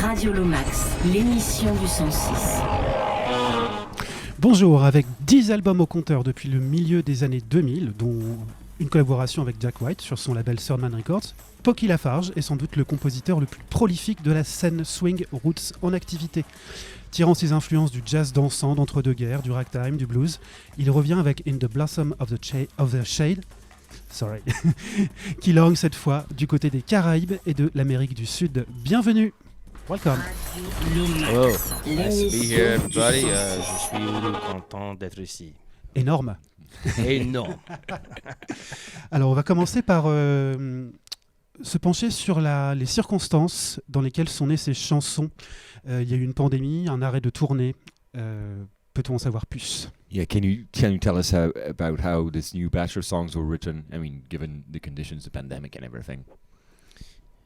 Radio LOMAX, l'émission du 106. Bonjour, avec 10 albums au compteur depuis le milieu des années 2000, dont une collaboration avec Jack White sur son label Thurman Records, Pokey Lafarge est sans doute le compositeur le plus prolifique de la scène swing roots en activité. Tirant ses influences du jazz dansant d'entre-deux-guerres, du ragtime, du blues, il revient avec In the Blossom of the Shade, qui langue cette fois du côté des Caraïbes et de l'Amérique du Sud. Bienvenue, welcome. Hello, nice to be here, everybody. Je suis content d'être ici. Énorme. Énorme. Alors, on va commencer par se pencher sur les circonstances dans lesquelles sont nées ces chansons. Il y a eu une pandémie, un arrêt de tournée. Peut-on en savoir plus? Yeah, can you tell us about how this new batch of songs were written? I mean, given the conditions, the pandemic and everything.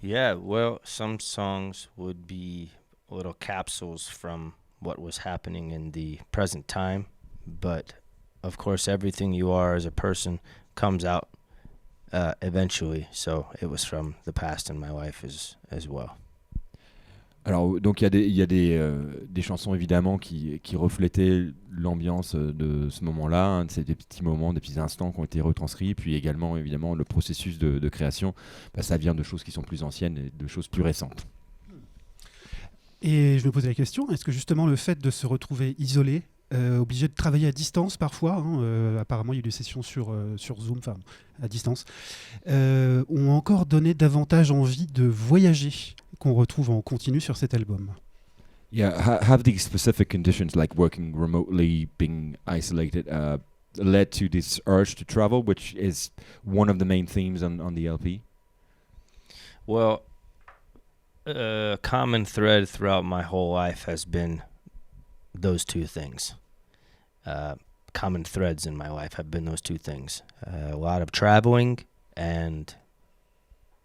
Yeah, well, some songs would be little capsules from what was happening in the present time, but of course, everything you are as a person comes out eventually. So it was from the past in my life as well. Alors, donc il y a des chansons évidemment qui reflétaient l'ambiance de ce moment-là, hein, c'est des petits moments, des petits instants qui ont été retranscrits, puis également évidemment le processus de création, ça vient de choses qui sont plus anciennes et de choses plus récentes. Et je me posais la question, est-ce que justement le fait de se retrouver isolé, obligé de travailler à distance parfois, apparemment il y a eu des sessions sur Zoom, enfin à distance, ont encore donné davantage envie de voyager, qu'on retrouve en continu sur cet album. Yeah, have these specific conditions like working remotely, being isolated, led to this urge to travel, which is one of the main themes on the LP? Well, a common thread throughout my whole life has been those two things. Common threads in my life have been those two things. A lot of traveling and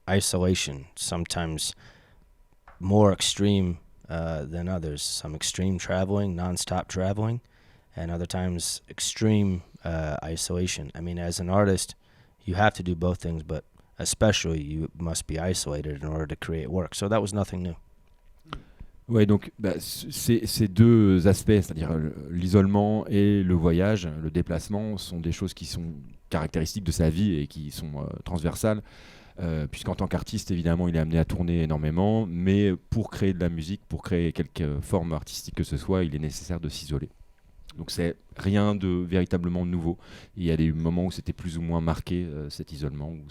isolation, sometimes more extreme than others. Some extreme traveling, non-stop traveling, and other times extreme isolation. I mean, as an artist, you have to do both things, but especially you must be isolated in order to create work. So that was nothing new. Ouais, donc ces deux aspects, c'est-à-dire l'isolement et le voyage, le déplacement, sont des choses qui sont caractéristiques de sa vie et qui sont transversales, puisqu'en tant qu'artiste, évidemment, il est amené à tourner énormément, mais pour créer de la musique, pour créer quelque forme artistique que ce soit, il est nécessaire de s'isoler. Donc c'est rien de véritablement nouveau. Il y a des moments où c'était plus ou moins marqué, cet isolement ou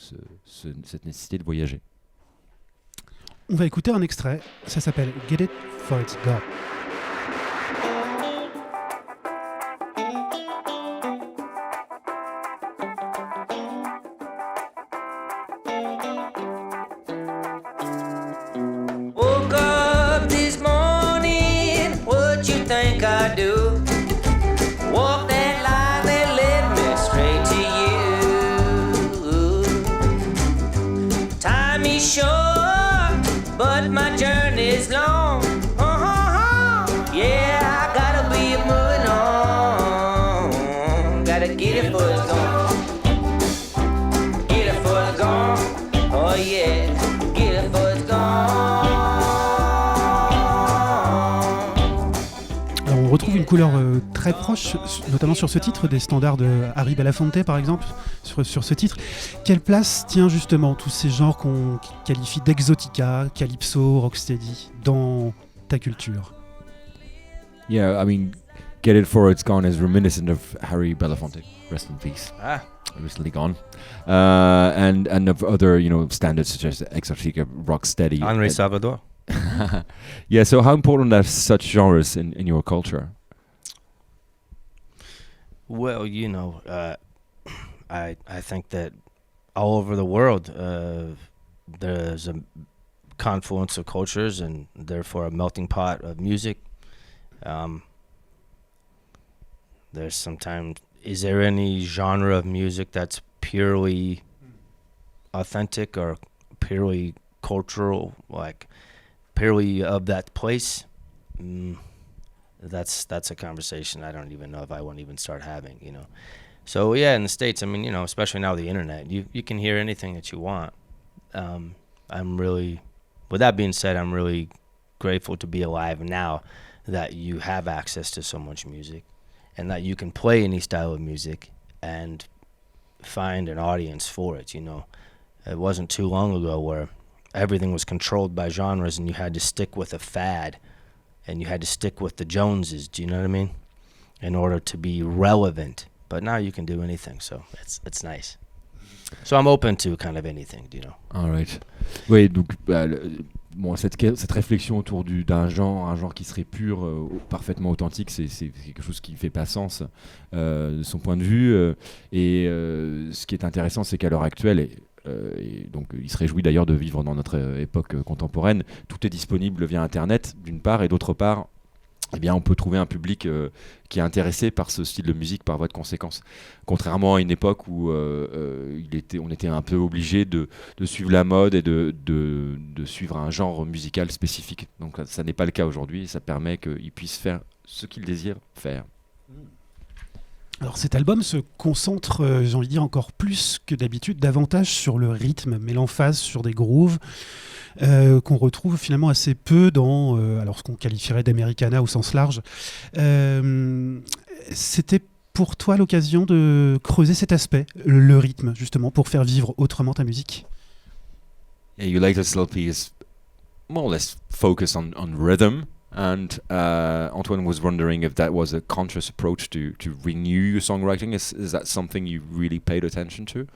cette nécessité de voyager. On va écouter un extrait, ça s'appelle Get It For It's Gone. Woke up this morning, what you think I do? Walk that line that led me straight to you. Time is short, but my journey's long. Yeah, I gotta be moving on. Gotta get it for it's gone. Get it for it's gone. Oh yeah, get it for it's gone. Alors, on retrouve une couleur très proche, notamment sur ce titre, des standards de Harry Belafonte par exemple, sur ce titre. Quelle place tient justement tous ces genres qu'on qualifie d'exotica, calypso, rocksteady, dans ta culture? Yeah, I mean, Get It For It's Gone is reminiscent of Harry Belafonte, rest in peace, recently gone, and of other, standards such as Exotica, Rocksteady. Henri Salvador. Yeah, so how important are such genres in your culture? Well, I think that all over the world there's a confluence of cultures and therefore a melting pot of music. There's sometimes, is there any genre of music that's purely authentic or purely cultural, like purely of that place? That's a conversation I don't even know if I won't even start having, So yeah, in the States, I mean, especially now with the internet, you can hear anything that you want. With that being said, I'm really grateful to be alive now that you have access to so much music and that you can play any style of music and find an audience for it, you know. It wasn't too long ago where everything was controlled by genres and you had to stick with a fad and you had to stick with the Joneses, do you know what I mean, in order to be relevant. But now you can do anything, so it's nice. So I'm open to kind of anything, you know. All right. Oui, donc bon, cette réflexion autour d'un genre, un genre qui serait pur, parfaitement authentique, c'est quelque chose qui ne fait pas sens de son point de vue. Et ce qui est intéressant, c'est qu'à l'heure actuelle, et donc il se réjouit d'ailleurs de vivre dans notre époque contemporaine, tout est disponible via Internet, d'une part, et d'autre part, eh bien, on peut trouver un public qui est intéressé par ce style de musique par voie de conséquence. Contrairement à une époque où on était un peu obligé de suivre la mode et de suivre un genre musical spécifique. Donc ça n'est pas le cas aujourd'hui et ça permet qu'ils puissent faire ce qu'ils désirent faire. Alors cet album se concentre, j'ai envie de dire encore plus que d'habitude, davantage sur le rythme, met l'emphase sur des grooves qu'on retrouve finalement assez peu dans alors ce qu'on qualifierait d'Americana au sens large. C'était pour toi l'occasion de creuser cet aspect, le rythme, justement, pour faire vivre autrement ta musique? Yeah, your latest LP is more or less focused on rhythm. And Antoine was wondering if that was a conscious approach to renew your songwriting. Is that something you really paid attention to?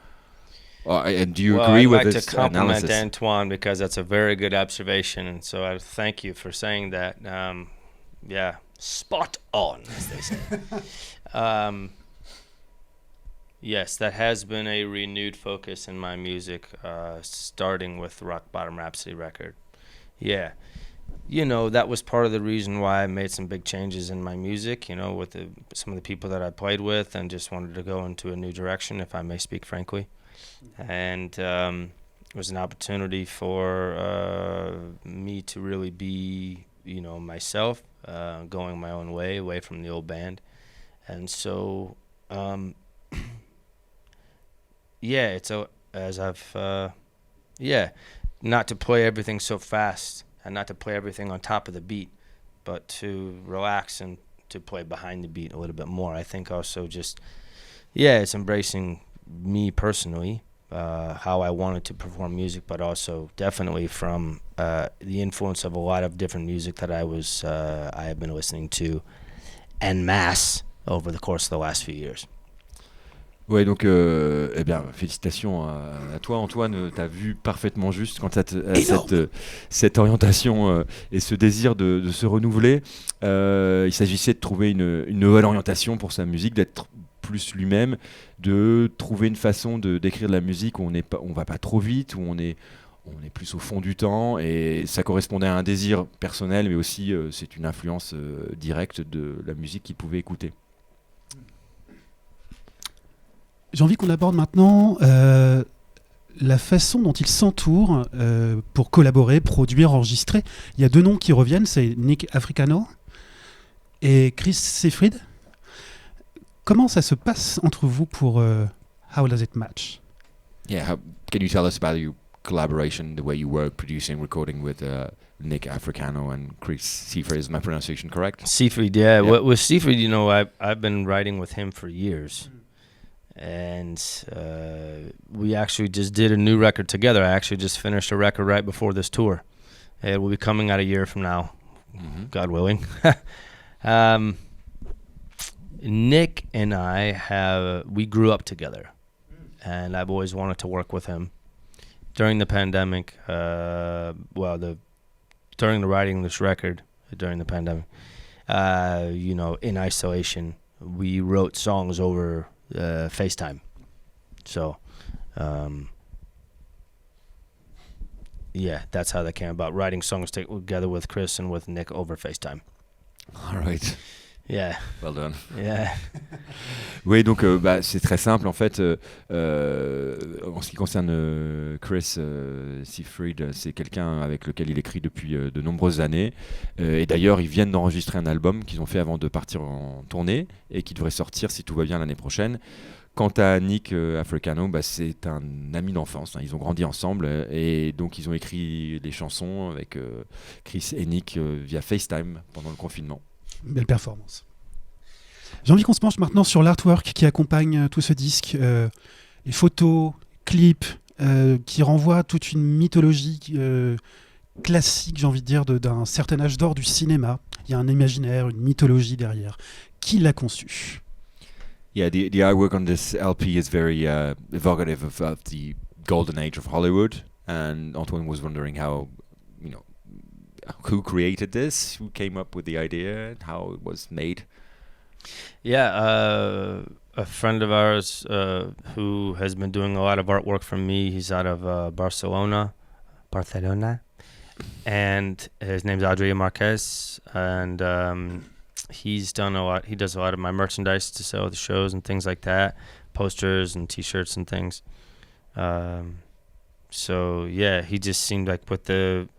And do you agree with this analysis? I'd like to compliment Antoine because that's a very good observation, and so I thank you for saying that. Yeah, spot on, as they say. Yes, that has been a renewed focus in my music, starting with the Rock Bottom Rhapsody record. Yeah. You know, that was part of the reason why I made some big changes in my music, you know, with some of the people that I played with, and just wanted to go into a new direction, if I may speak frankly. And it was an opportunity for me to really be, you know, myself, going my own way, away from the old band. And so, yeah, it's as I've, not to play everything so fast, and not to play everything on top of the beat, but to relax and to play behind the beat a little bit more. I think also just, it's embracing me personally, how I wanted to perform music, but also definitely from the influence of a lot of different music that I have been listening to en masse over the course of the last few years. Ouais, donc, eh bien, félicitations à toi, Antoine. Tu as vu parfaitement juste quant à cette orientation et ce désir de se renouveler. Il s'agissait de trouver une nouvelle orientation pour sa musique, d'être plus lui-même, de trouver une façon de d'écrire de la musique où on va pas trop vite, où on est plus au fond du temps, et ça correspondait à un désir personnel, mais aussi c'est une influence directe de la musique qu'il pouvait écouter. J'ai envie qu'on aborde maintenant la façon dont il s'entoure pour collaborer, produire, enregistrer. Il y a deux noms qui reviennent, c'est Nick Africano et Chris Seifried. Comment ça se passe entre vous pour How Does It Match? Yeah, can you tell us about your collaboration, the way you work, producing, recording with Nick Africano and Chris Seifried? Is my pronunciation correct? Seifried, yeah. With Seifried, you know, I've been writing with him for years. And we actually just did a new record together. I actually just finished a record right before this tour. It will be coming out a year from now, God willing. Nick and I we grew up together, and I've always wanted to work with him. During the pandemic, during the writing of this record, during the pandemic, you know, in isolation, we wrote songs over FaceTime. So, that's how that came about. Writing songs together with Chris and with Nick over FaceTime. All right. Yeah. Well done. Yeah. Oui, donc c'est très simple en fait. En ce qui concerne Chris Seifried, c'est quelqu'un avec lequel il écrit depuis de nombreuses années. Et d'ailleurs, ils viennent d'enregistrer un album qu'ils ont fait avant de partir en tournée et qui devrait sortir, si tout va bien, l'année prochaine. Quant à Nick Africano, c'est un ami d'enfance, hein, ils ont grandi ensemble et donc ils ont écrit des chansons avec Chris et Nick via FaceTime pendant le confinement. Belle performance. J'ai envie qu'on se penche maintenant sur l'artwork qui accompagne tout ce disque, les photos, clips, qui renvoient à toute une mythologie classique, j'ai envie de dire, d'un certain âge d'or du cinéma. Il y a un imaginaire, une mythologie derrière. Qui l'a conçu? Yeah, the artwork on this LP is very evocative of the golden age of Hollywood, and Antoine was wondering how, who created this, who came up with the idea, and how it was made. Yeah, a friend of ours who has been doing a lot of artwork for me. He's out of Barcelona, and his name's Adria Marquez, and he's done a lot. He does a lot of my merchandise to sell at the shows and things like that, posters and T-shirts and things. So yeah, he just seemed like with the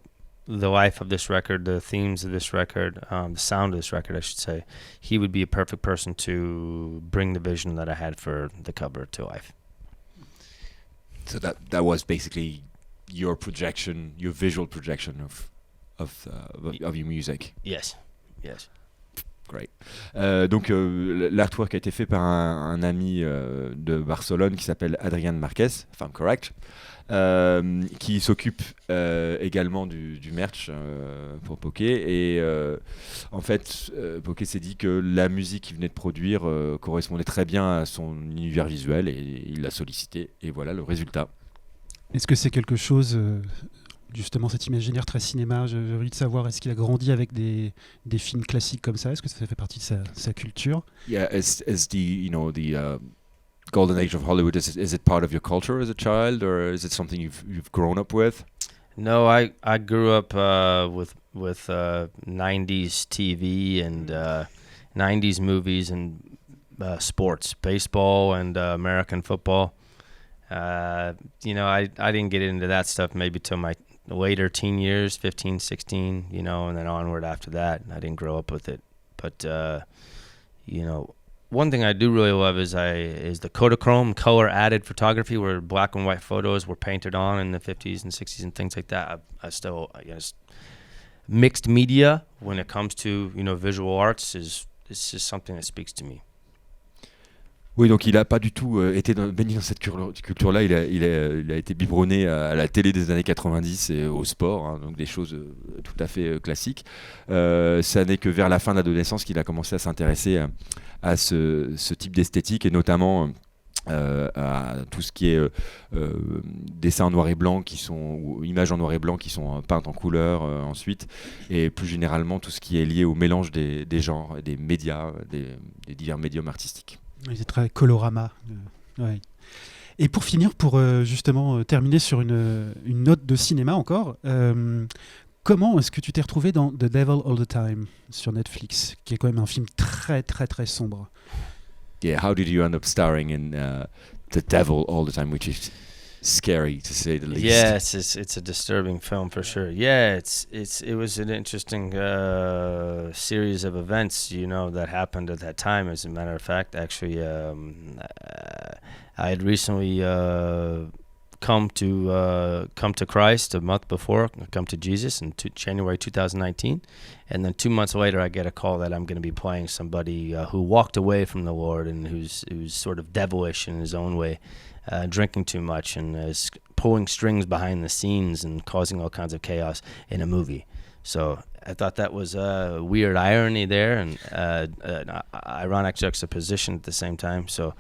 life of this record, the themes of this record, the sound of this record, I should say, he would be a perfect person to bring the vision that I had for the cover to life. So that was basically your projection, your visual projection of your music. Yes. Great. Donc l'artwork a été fait par un ami de Barcelone qui s'appelle Adrian Marquez, if I'm correct, qui s'occupe également du merch pour Pokey. Et en fait, Pokey s'est dit que la musique qu'il venait de produire correspondait très bien à son univers visuel et il l'a sollicité. Et voilà le résultat. Est-ce que c'est quelque chose, justement cet imaginaire très cinéma, j'ai envie de savoir, est-ce qu'il a grandi avec des films classiques comme ça? Est-ce que ça fait partie de sa culture? Yeah, as the golden age of Hollywood, is it part of your culture as a child, or is it something you've grown up with? No, I grew up with 90s TV and 90s movies and sports, baseball and American football. I didn't get into that stuff maybe till my later teen years, 15, 16, and then onward after that. I didn't grow up with it. But, one thing I do really love is the Kodachrome color-added photography where black and white photos were painted on in the 50s and 60s and things like that. I still, mixed media when it comes to, visual arts is just something that speaks to me. Oui, donc il n'a pas du tout été baigné dans cette culture-là. Il a été biberonné à la télé des années 90 et au sport, hein, donc des choses tout à fait classiques. Ça n'est que vers la fin de l'adolescence qu'il a commencé à s'intéresser à ce type d'esthétique et notamment à tout ce qui est dessins en noir et blanc ou images en noir et blanc qui sont peintes en couleur ensuite, et plus généralement tout ce qui est lié au mélange des genres, des médias, des divers médiums artistiques. C'est très colorama. Ouais. Et pour finir, pour justement terminer sur une note de cinéma encore, comment est-ce que tu t'es retrouvé dans The Devil All the Time sur Netflix, qui est quand même un film très très très sombre? Yeah, how did you end up starring in The Devil All the Time, which is scary to say the least? Yes, it's a disturbing film for sure. Yeah, it was an interesting series of events, that happened at that time. As a matter of fact, actually, I had recently come to Christ a month before, come to Jesus in January 2019, and then 2 months later, I get a call that I'm going to be playing somebody who walked away from the Lord and who's sort of devilish in his own way. Drinking too much and is pulling strings behind the scenes and causing all kinds of chaos in a movie. So I thought that was a weird irony there and an ironic juxtaposition at the same time. So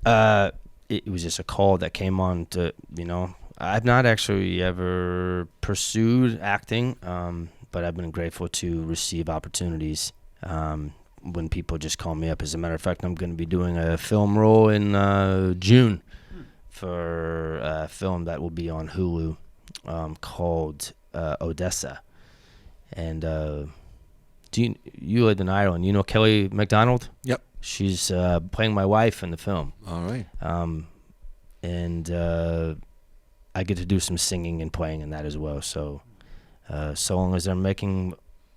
it was just a call that came on to, I've not actually ever pursued acting, but I've been grateful to receive opportunities when people just call me up. As a matter of fact, I'm going to be doing a film role in June for a film that will be on Hulu called Odessa. And you live in Ireland. You know Kelly MacDonald? Yep. She's playing my wife in the film. All right. And I get to do some singing and playing in that as well. So long as they're making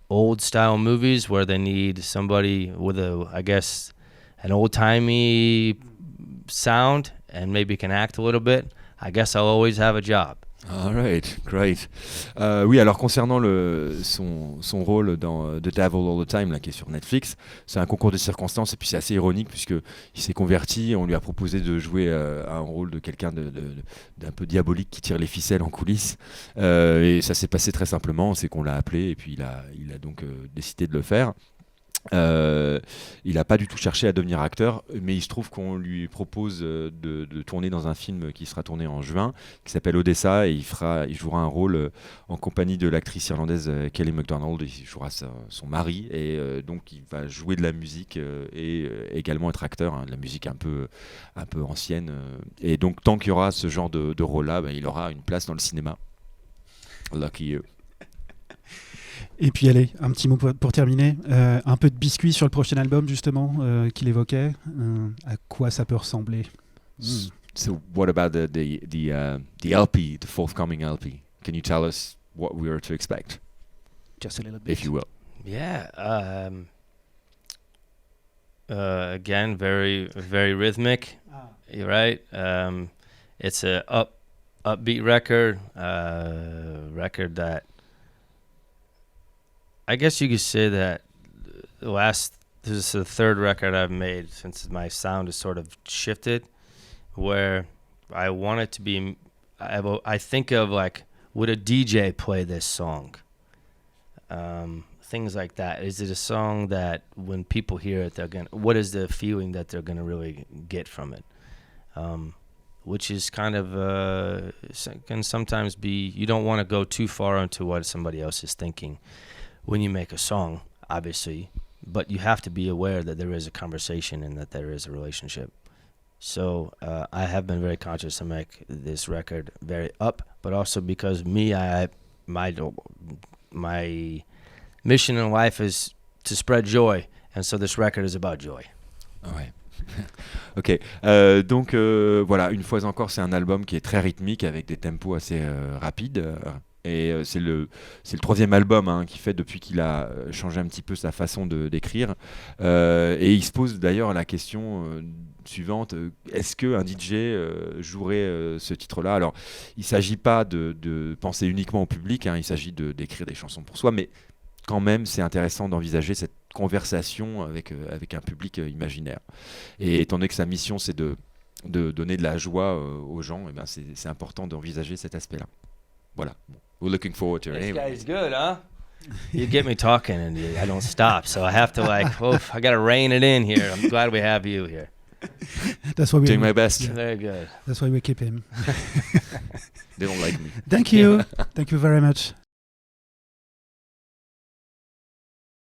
old style movies where they need somebody with an old timey sound and maybe can act a little bit, I guess I'll always have a job. All right, great. Oui, alors concernant son rôle dans The Devil All the Time, là, qui est sur Netflix, c'est un concours de circonstances et puis c'est assez ironique puisqu'il s'est converti, on lui a proposé de jouer un rôle de quelqu'un d'un peu diabolique qui tire les ficelles en coulisses et ça s'est passé très simplement, c'est qu'on l'a appelé et puis il a donc décidé de le faire. Il n'a pas du tout cherché à devenir acteur, mais il se trouve qu'on lui propose de tourner dans un film qui sera tourné en juin, qui s'appelle Odessa, et il jouera un rôle en compagnie de l'actrice irlandaise Kelly MacDonald. Il jouera son mari, et donc il va jouer de la musique et également être acteur, hein, de la musique un peu ancienne. Et donc tant qu'il y aura ce genre de rôle-là, il aura une place dans le cinéma. Lucky you. Et puis allez, un petit mot pour terminer. Un peu de biscuit sur le prochain album justement qu'il évoquait. À quoi ça peut ressembler? So what about the LP, the forthcoming LP? Can you tell us what we are to expect? Just a little bit. If you will. Yeah. Again, very, very rhythmic. You're right. It's a upbeat record. Record that I guess you could say that this is the third record I've made since my sound has sort of shifted, where I want it to be. I think of like, would a DJ play this song? Things like that. Is it a song that when people hear it, what is the feeling that they're gonna really get from it? Which is kind of can sometimes be, you don't want to go too far into what somebody else is thinking when you make a song, obviously, but you have to be aware that there is a conversation and that there is a relationship. So I have been very conscious to make this record very up, but also because my mission in life is to spread joy, and so this record is about joy. Ouais. Ok, donc voilà, une fois encore, c'est un album qui est très rythmique avec des tempos assez rapides. Et c'est le troisième album qu'il fait depuis qu'il a changé un petit peu sa façon d'écrire. Et il se pose d'ailleurs la question suivante, est-ce qu'un DJ jouerait ce titre-là? Alors, il ne s'agit pas de penser uniquement au public, il s'agit d'écrire des chansons pour soi, mais quand même, c'est intéressant d'envisager cette conversation avec un public imaginaire. Et étant donné que sa mission, c'est de donner de la joie aux gens, et ben c'est important d'envisager cet aspect-là. Voilà. We're looking forward to it. This Anyway. guy's good, huh? You get me talking and I don't stop, so I have to I got to rein it in here. I'm glad we have you here. That's why Doing my best. Yeah. Very good. That's why we keep him. They don't like me. Thank you. Thank you very much.